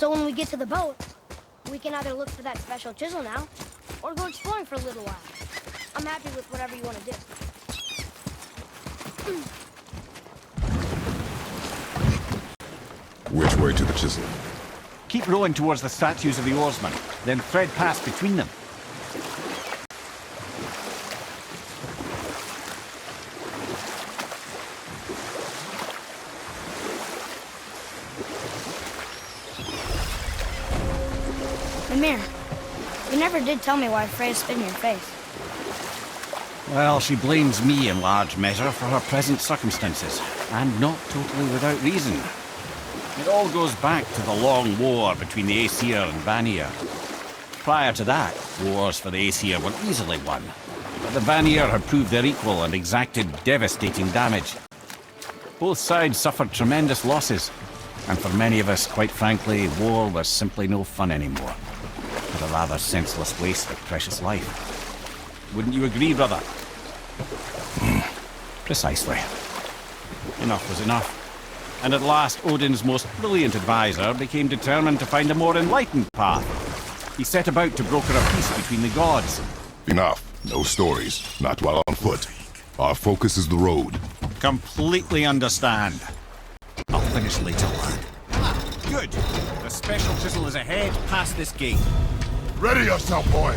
So when we get to the boat, we can either look for that special chisel now, or go exploring for a little while. I'm happy with whatever you want to do. Which way to the chisel? Keep rowing towards the statues of the oarsmen, then thread past between them. Mimir, you never did tell me why Freya spit in your face. Well, she blames me in large measure for her present circumstances, and not totally without reason. It all goes back to the long war between the Aesir and Vanir. Prior to that, wars for the Aesir were easily won, but the Vanir had proved their equal and exacted devastating damage. Both sides suffered tremendous losses, and for many of us, quite frankly, war was simply no fun anymore. But a rather senseless waste of precious life. Wouldn't you agree, brother? Precisely. Enough was enough. And at last, Odin's most brilliant advisor became determined to find a more enlightened path. He set about to broker a peace between the gods. Enough. No stories. Not while on foot. Our focus is the road. Completely understand. I'll finish later, lad. Good. The special chisel is ahead, past this gate. Ready yourself, boy!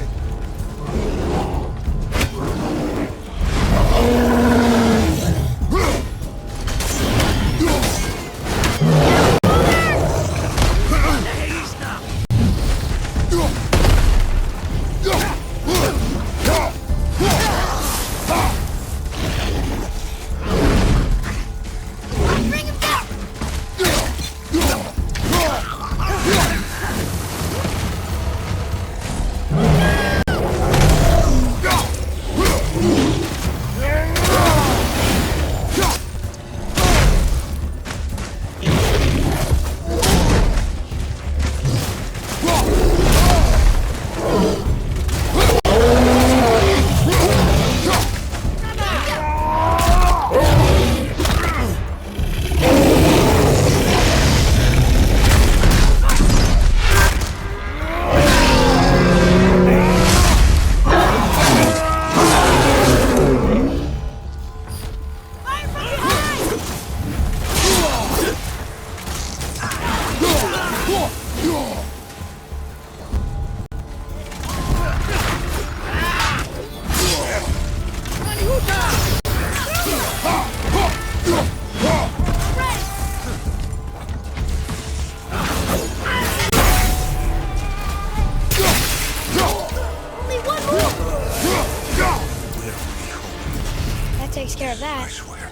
Takes care of that. I swear.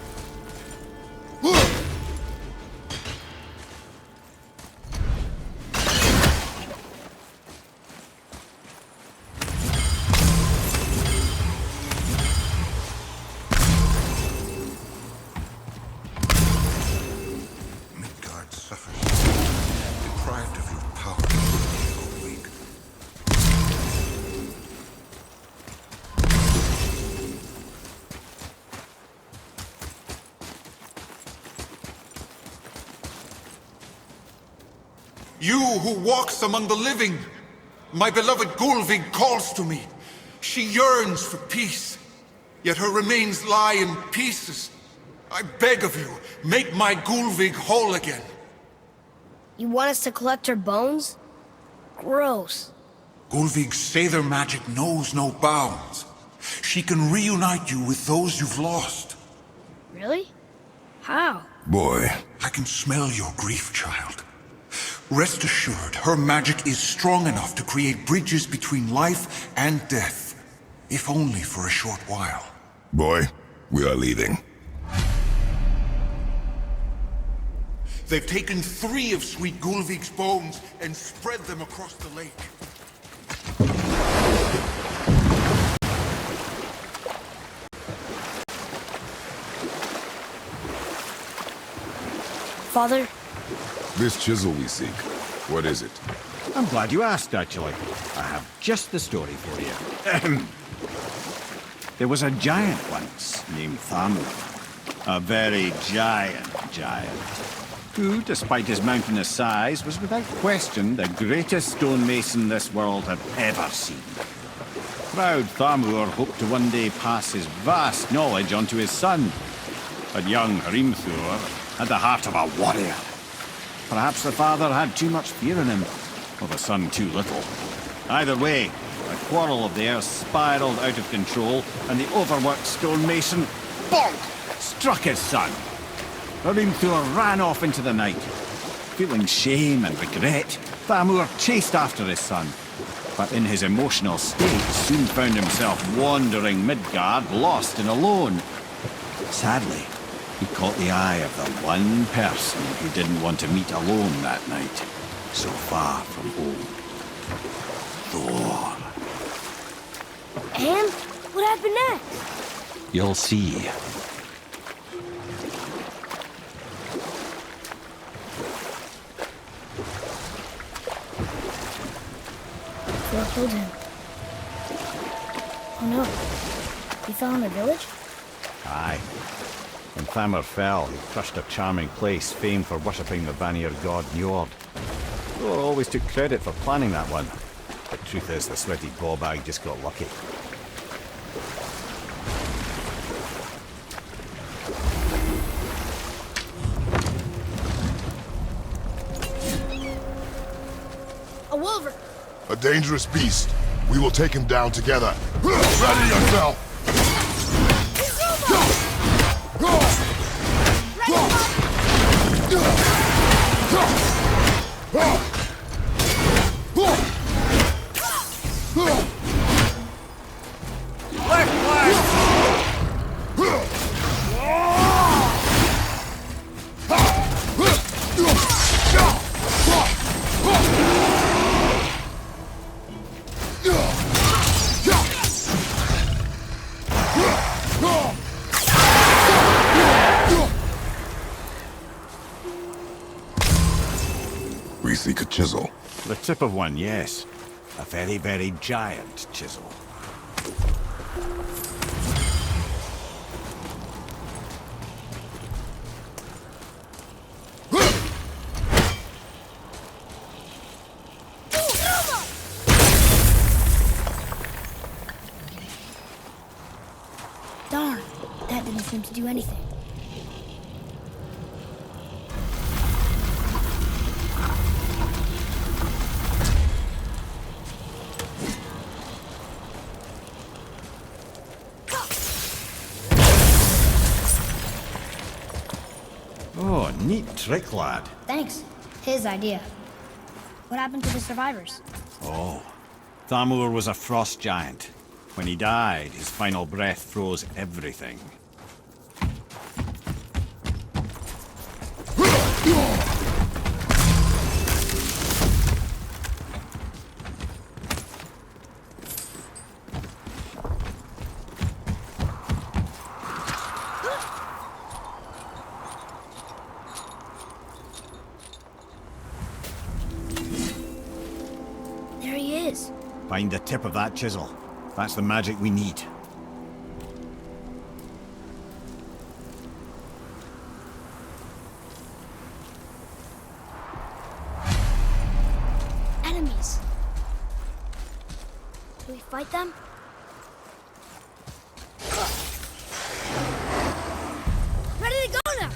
Midgard suffers, deprived of your power, weak. You who walks among the living, my beloved Gulvig calls to me. She yearns for peace, yet her remains lie in pieces. I beg of you, make my Gulvig whole again. You want us to collect her bones? Gross. Gulvig's Sather magic knows no bounds. She can reunite you with those you've lost. Really? How? Boy. I can smell your grief, child. Rest assured, her magic is strong enough to create bridges between life and death, if only for a short while. Boy, we are leaving. They've taken 3 of Sweet Gulvig's bones and spread them across the lake. Father? This chisel we seek, what is it? I'm glad you asked, actually. I have just the story for you. There was a giant once named Thamur. A very giant. who, despite his mountainous size, was without question the greatest stonemason this world had ever seen. Proud Thamur hoped to one day pass his vast knowledge on to his son. But young Hrimthur had the heart of a warrior. Perhaps the father had too much fear in him, or the son too little. Either way, a quarrel of theirs spiraled out of control, and the overworked stonemason, bonk, struck his son. Hrimthur ran off into the night. Feeling shame and regret, Thamur chased after his son, but in his emotional state soon found himself wandering Midgard, lost and alone. Sadly, he caught the eye of the one person who didn't want to meet alone that night, so far from home. Thor. And what happened next? You'll see. Thor killed him. Oh no. He fell in the village? Aye. When Thamur fell, he crushed a charming place famed for worshipping the Vanir god Njord. Thor always took credit for planning that one. The truth is, the sweaty ballbag just got lucky. A wolver! A dangerous beast. We will take him down together. Ready yourself! We seek a chisel. The tip of one, yes. A very, very giant chisel. Darn, that didn't seem to do anything. Oh, neat trick, lad. Thanks. His idea. What happened to the survivors? Oh, Thamur was a frost giant. When he died, his final breath froze everything. There he is. Find the tip of that chisel. That's the magic we need. Enemies. Do we fight them? Ready to go now!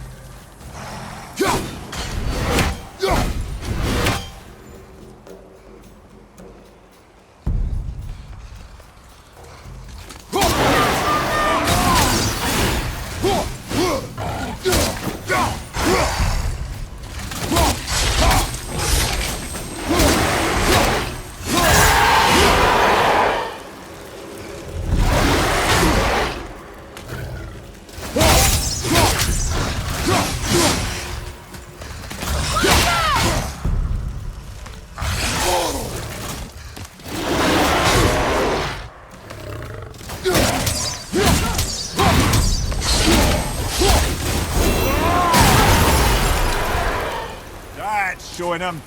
Showing him.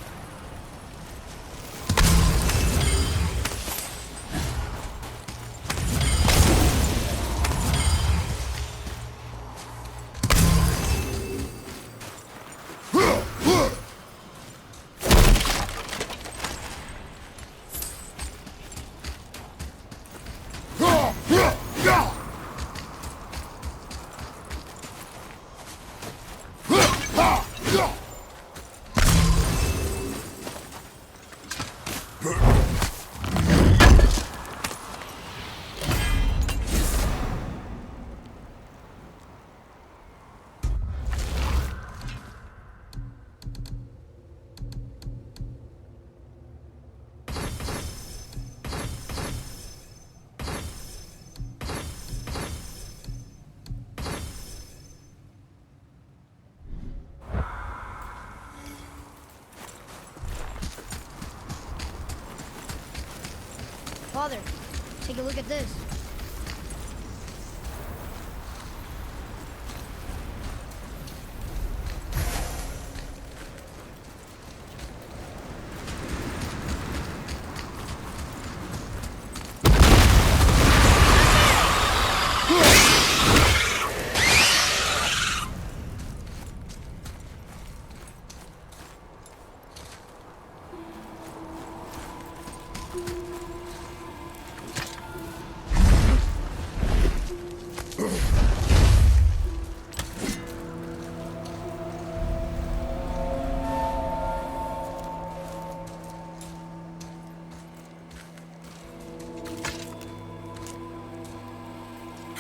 Father, take a look at this.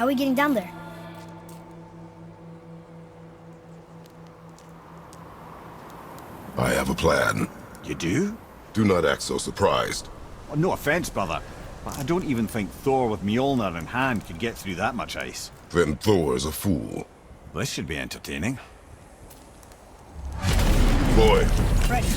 How are we getting down there? I have a plan. You do? Do not act so surprised. Oh, no offense, brother, but I don't even think Thor with Mjolnir in hand could get through that much ice. Then Thor's a fool. This should be entertaining. Boy. Ready.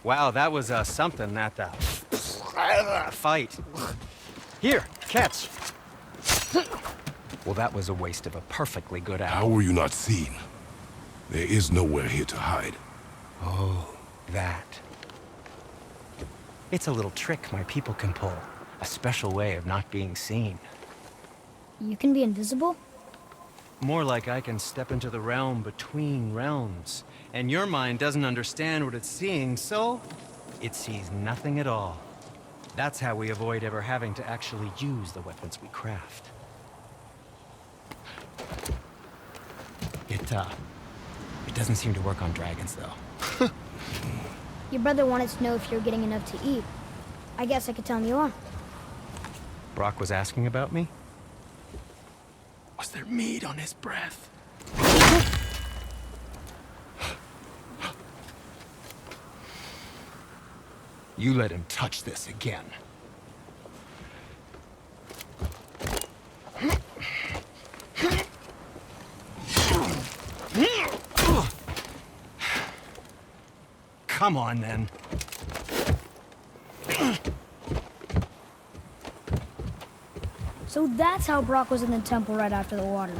Wow, that was something, that fight. Here, catch. Well, that was a waste of a perfectly good How hour. were you not seen? There is nowhere here to hide. Oh, that. It's a little trick my people can pull. A special way of not being seen. You can be invisible? More like I can step into the realm between realms. And your mind doesn't understand what it's seeing, so it sees nothing at all. That's how we avoid ever having to actually use the weapons we craft. It doesn't seem to work on dragons, though. Your brother wanted to know if you're getting enough to eat. I guess I could tell him you are. Brock was asking about me? Was there meat on his breath? You let him touch this again. Come on, then. So that's how Brock was in the temple right after the water.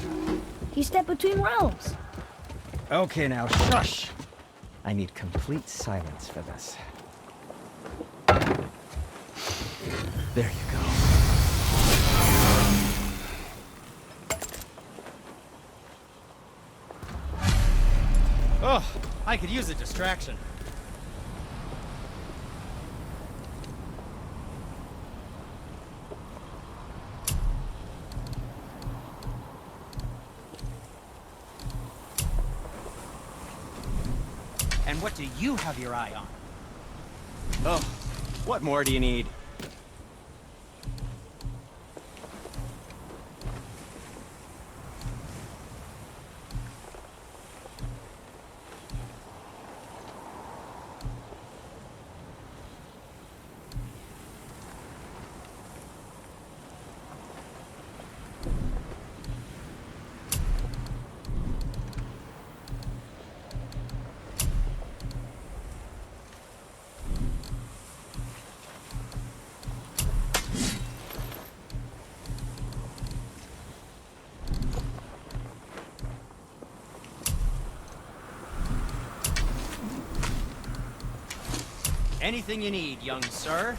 He stepped between realms. Okay, now shush. I need complete silence for this. There you go. Oh, I could use a distraction. And what do you have your eye on? Oh, what more do you need? Anything you need, young sir.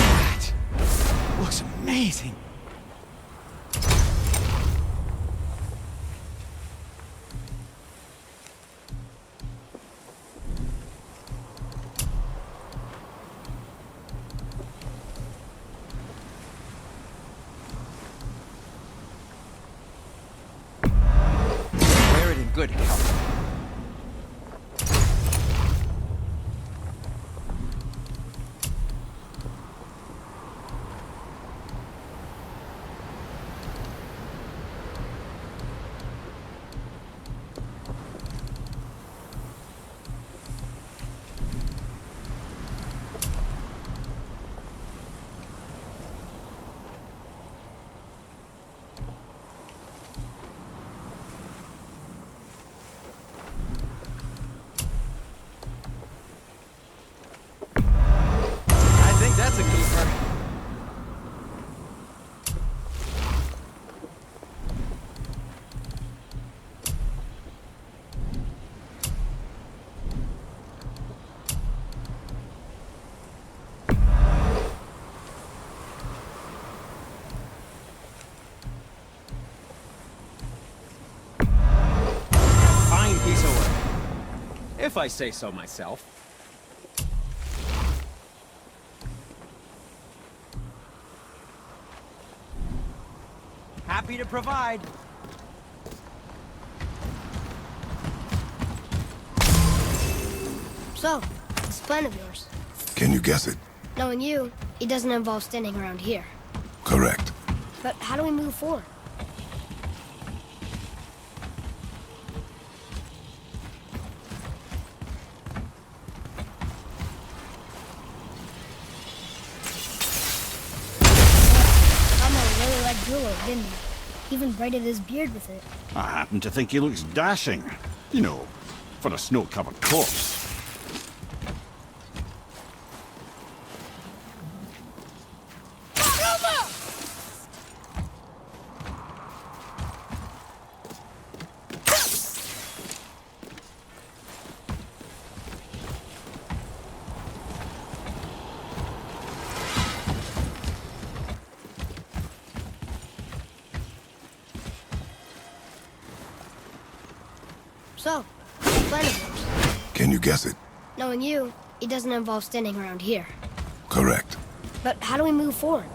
That looks amazing. Good health. That's a keeper. Fine piece of work, if I say so myself. Happy to provide. So, this plan of yours. Can you guess it? Knowing you, it doesn't involve standing around here. Correct. But how do we move forward? Didn't he? Even braided his beard with it. I happen to think he looks dashing. You know, for a snow-covered corpse. So, plan of yours. Can you guess it? Knowing you, it doesn't involve standing around here. Correct. But how do we move forward?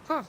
Huh.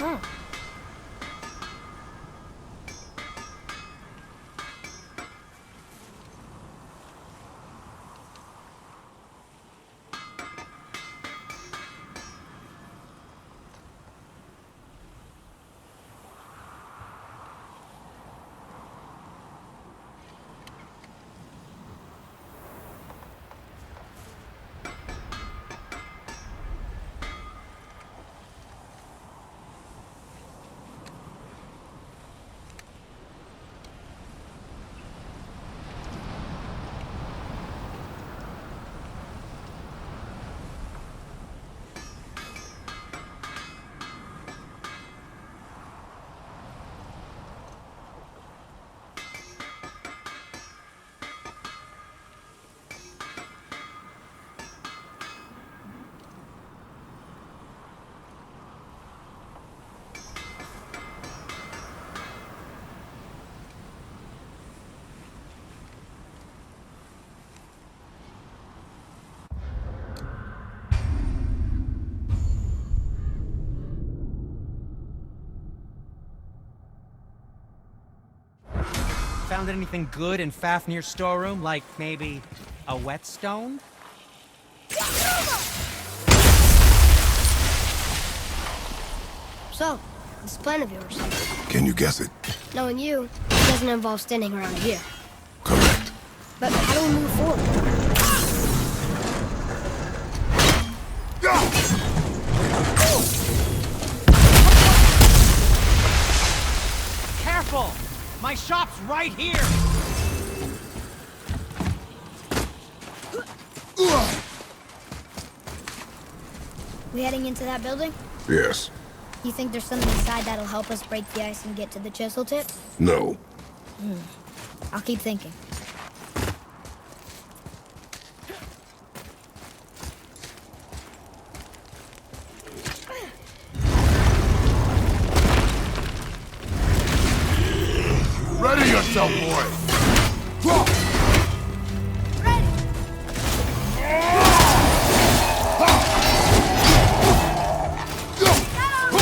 Huh. Found anything good in Fafnir's storeroom? Like maybe a whetstone? So, this plan of yours. Can you guess it? Knowing you, it doesn't involve standing around here. Correct. But how do we move forward? Careful! My shop's right here! We heading into that building? Yes. You think there's something inside that'll help us break the ice and get to the chisel tip? No. I'll keep thinking. Ready yourself, boy! Ready! Get on!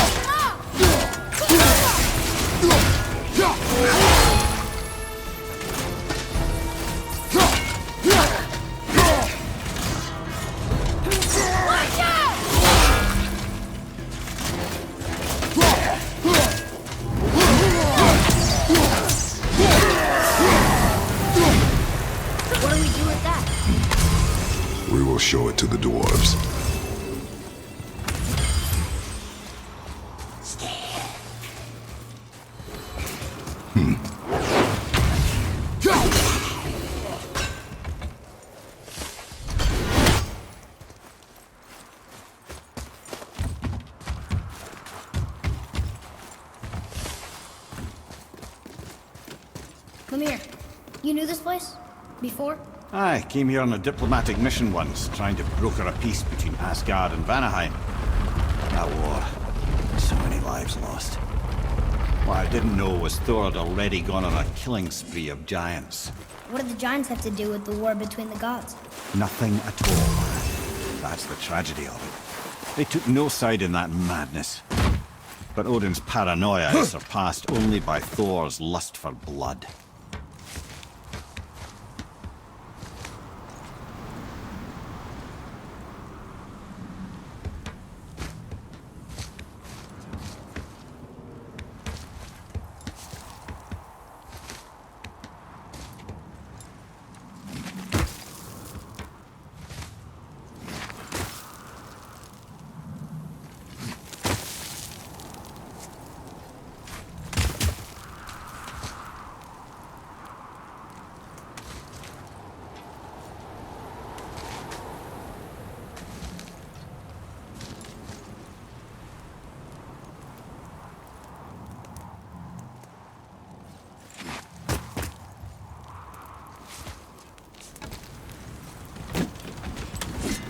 Come here. You knew this place? Before? I came here on a diplomatic mission once, trying to broker a peace between Asgard and Vanaheim. That war. So many lives lost. What I didn't know was Thor had already gone on a killing spree of giants. What did the giants have to do with the war between the gods? Nothing at all. That's the tragedy of it. They took no side in that madness. But Odin's paranoia is surpassed only by Thor's lust for blood.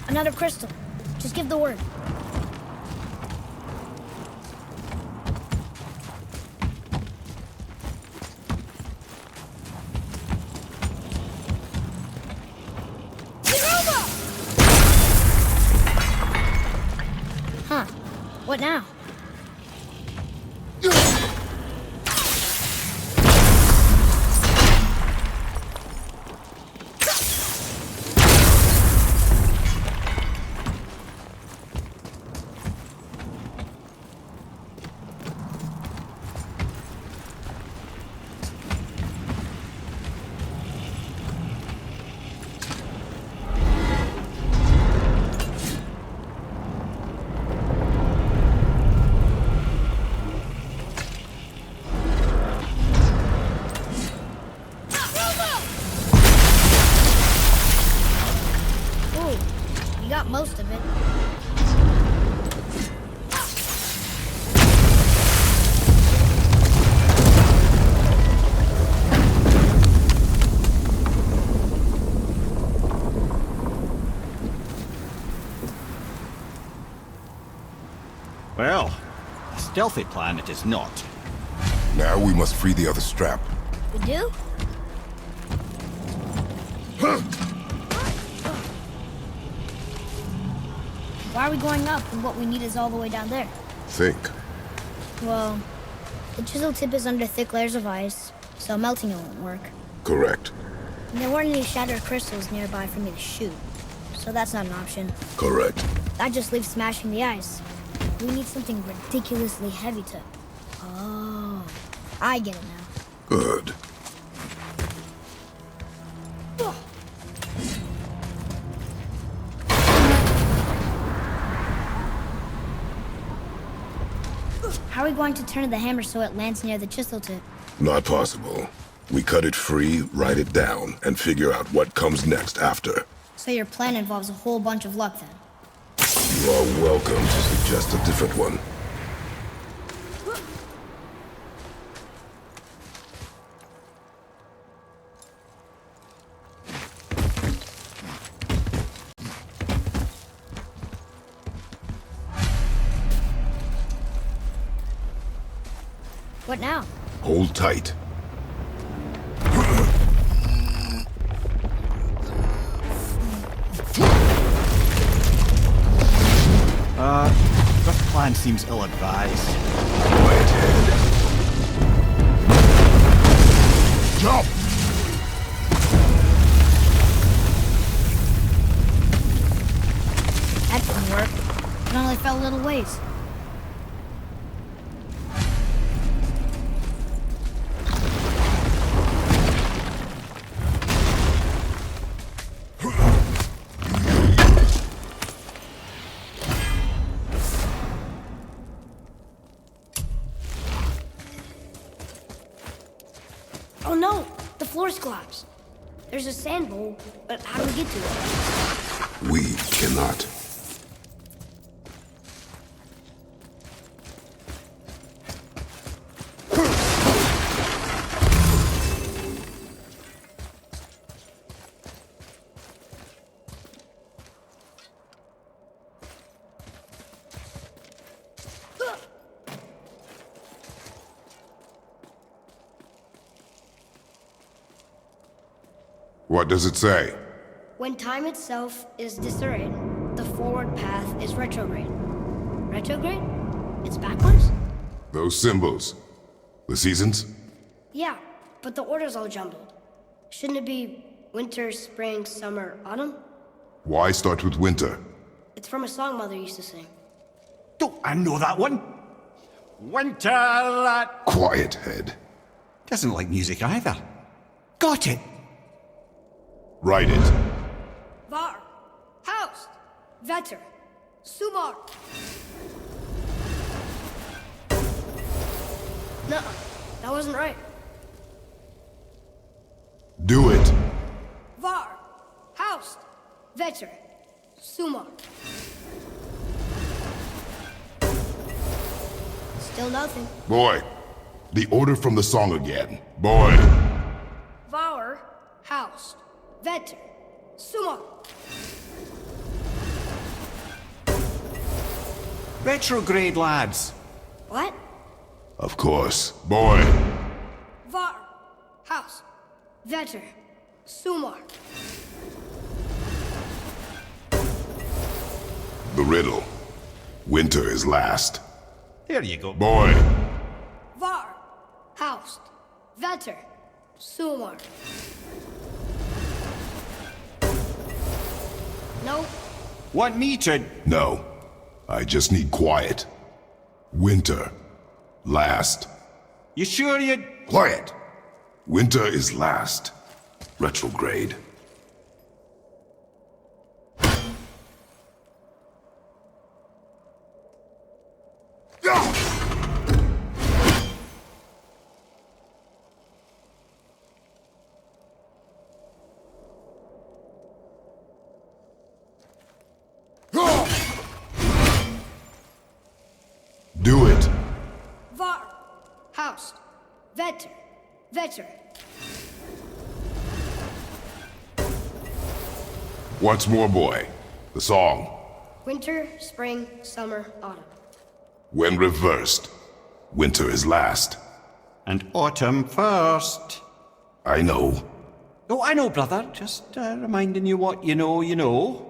Another crystal. Just give the word. Huh. What now? Most of it. Well, a stealthy plan it is not. Now we must free the other strap. We do? Why are we going up when what we need is all the way down there? Think. Well, the chisel tip is under thick layers of ice, so melting it won't work. Correct. And there weren't any shattered crystals nearby for me to shoot, so that's not an option. Correct. That just leaves smashing the ice. We need something ridiculously heavy to... Oh, I get it now. Good. How are we going to turn the hammer so it lands near the chisel tip? Not possible. We cut it free, write it down, and figure out what comes next after. So your plan involves a whole bunch of luck then? You are welcome to suggest a different one. What now? Hold tight. This plan seems ill-advised. Quiet head. Jump! That didn't work. It only fell a little ways. Oh no! The floor's collapsed. There's a sand bowl, but how do we get to it? We cannot. What does it say? When time itself is disarrayed, the forward path is retrograde. Retrograde? It's backwards? Those symbols. The seasons? Yeah, but the order's all jumbled. Shouldn't it be winter, spring, summer, autumn? Why start with winter? It's from a song Mother used to sing. Don't I know that one? Winter that... Quiet, head. Doesn't like music either. Got it. Write it. Var, Haust, Vetter, Sumar. Nuh-uh, that wasn't right. Do it. Var, Haust, Vetter, Sumar. Still nothing. Boy, the order from the song again. Boy. Var, Haust, Vetter, Sumar. Retrograde, lads. What? Of course. Boy. Var, Haust, Vetter, Sumar. The riddle. Winter is last. There you go. Boy. Var, Haust, Vetter, Sumar. No, Want me to... No. I just need quiet. Winter. Last. You sure you... Quiet. Winter is last. Retrograde. Do it. Var, Haust, Vetter, Vetter. Once more, boy. The song. Winter, spring, summer, autumn. When reversed, winter is last. And autumn first. I know. Oh, I know, brother. Just reminding you what you know, you know.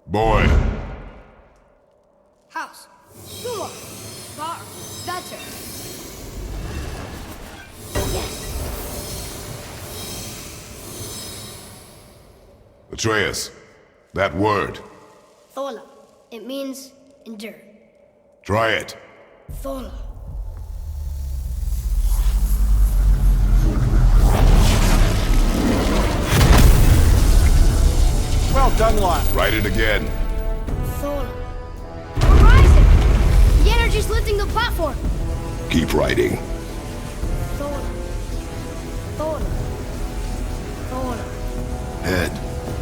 Boy. House, Sumar, Var, Vetter. Yes, Atreus. That word. Thola. It means endure. Try it. Thola. Well done, lad. Write it again. Thola. We're rising! The energy's lifting the platform! Keep writing. Thola. Thola. Thola. Head.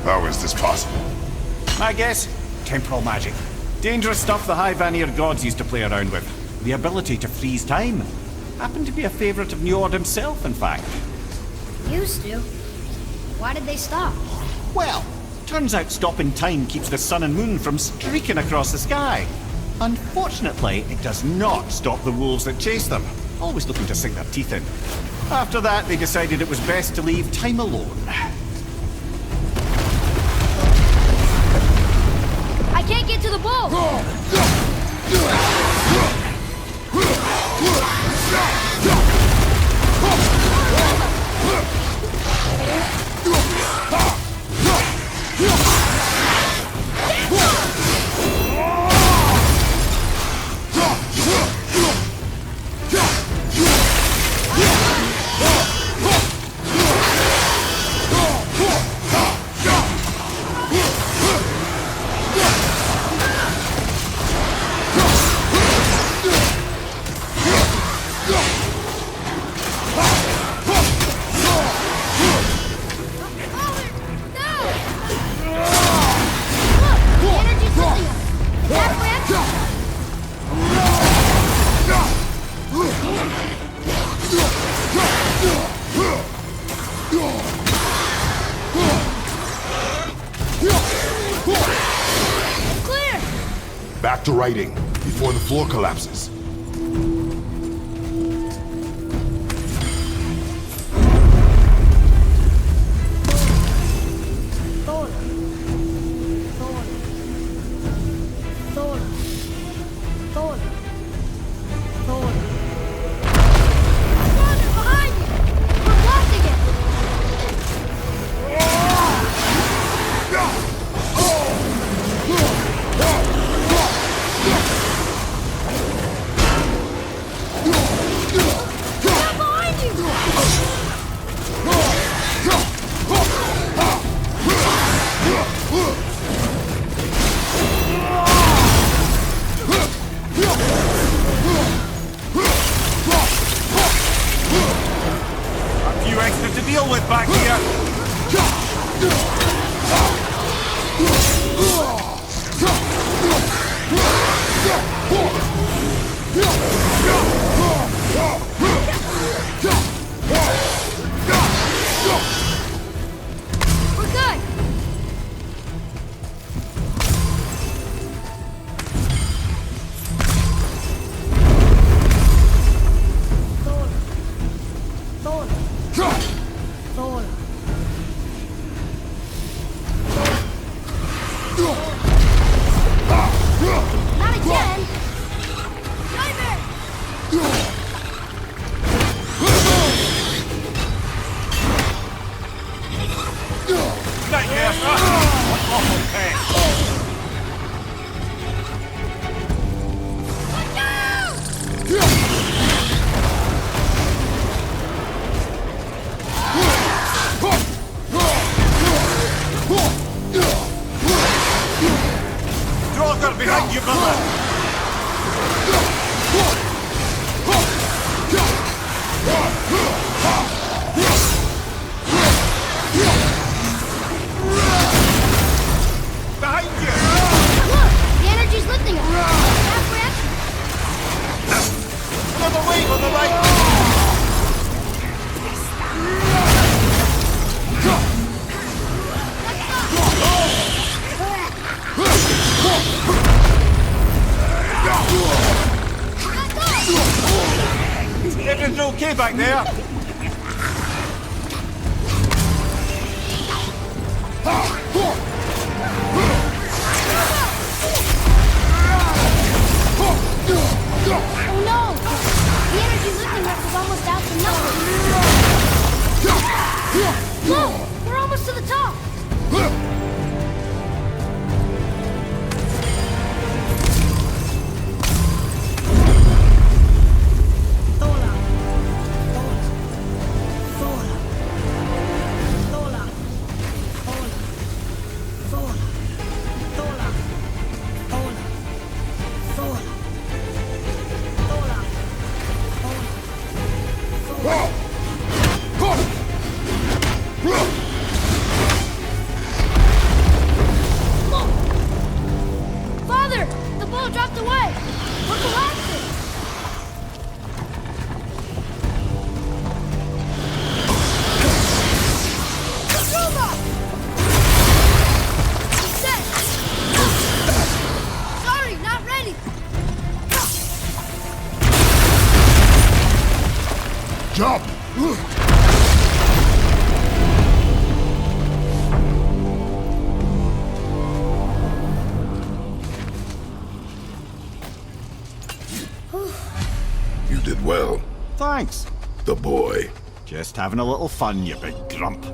How is this possible? My guess? Temporal magic. Dangerous stuff the High Vanir gods used to play around with. The ability to freeze time. Happened to be a favorite of Njord himself, in fact. Used to. Why did they stop? Well, turns out stopping time keeps the sun and moon from streaking across the sky. Unfortunately, it does not stop the wolves that chase them, always looking to sink their teeth in. After that, they decided it was best to leave time alone. I can't get to the bull! Back to writing, before the floor collapses. Everything's okay back there? Oh no! The energy lifting rack is almost out to nothing. Look! We're almost to the top! Father! The ball dropped away! We're collapsing! Set! Sorry, not ready! Jump! You did well. Thanks. The boy. Just having a little fun, you big grump.